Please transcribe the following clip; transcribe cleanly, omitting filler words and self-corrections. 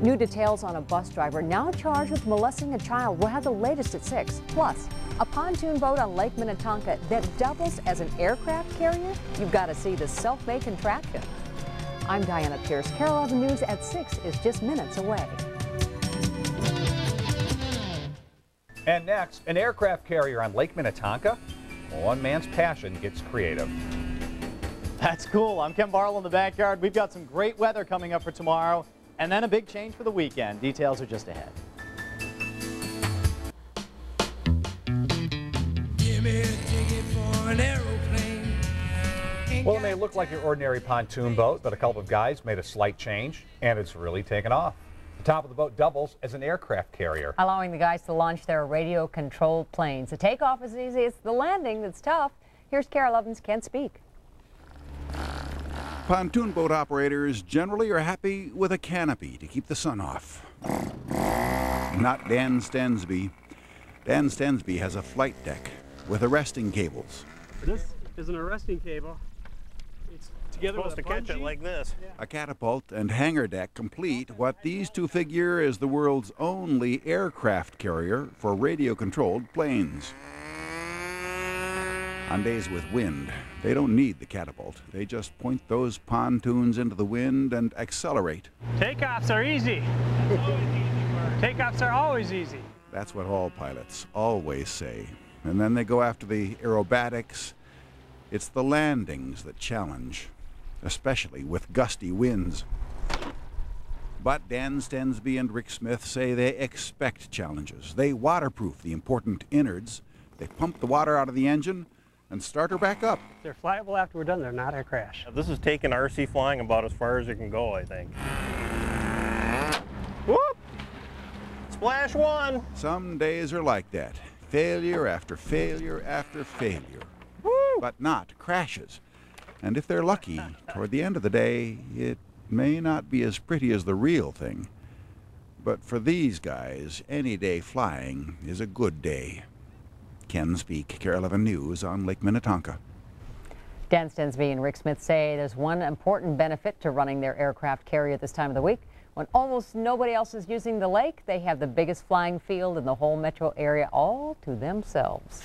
New details on a bus driver now charged with molesting a child. We'll have the latest at 6. Plus, a pontoon boat on Lake Minnetonka that doubles as an aircraft carrier. You've got to see the self-made contraption. I'm Diana Pierce. KARE 11 News at 6 is just minutes away. And next, an aircraft carrier on Lake Minnetonka. One man's passion gets creative. That's cool. I'm Ken Barlow in the backyard. We've got some great weather coming up for tomorrow, and then a big change for the weekend. Details are just ahead. Give me a ticket for an aeroplane. Well, it may look like your ordinary pontoon boat, but a couple of guys made a slight change, and it's really taken off. The top of the boat doubles as an aircraft carrier, Allowing the guys to launch their radio-controlled planes. The takeoff is easy. It's the landing that's tough. Here's KARE 11's Ken Speak. Pontoon boat operators generally are happy with a canopy to keep the sun off. Not Dan Stensby. Dan Stensby has a flight deck with arresting cables. This is an arresting cable. It's together with a bungee. Catch it like this. Yeah. A catapult and hangar deck complete what these two figure as the world's only aircraft carrier for radio-controlled planes. On days with wind, they don't need the catapult. They just point those pontoons into the wind and accelerate. Takeoffs are easy. Takeoffs are always easy. That's what all pilots always say. And then they go after the aerobatics. It's the landings that challenge, especially with gusty winds. But Dan Stensby and Rick Smith say they expect challenges. They waterproof the important innards. They pump the water out of the engine and start her back up. They're flyable after we're done. They're not a crash. This is taking RC flying about as far as it can go, I think. Whoop! Splash one! Some days are like that. Failure after failure after failure. Woo! But not crashes. And if they're lucky, toward the end of the day, it may not be as pretty as the real thing. But for these guys, any day flying is a good day. Ken Speak, KARE 11 News on Lake Minnetonka. Dan Stensby and Rick Smith say there's one important benefit to running their aircraft carrier this time of the week. When almost nobody else is using the lake, they have the biggest flying field in the whole metro area all to themselves.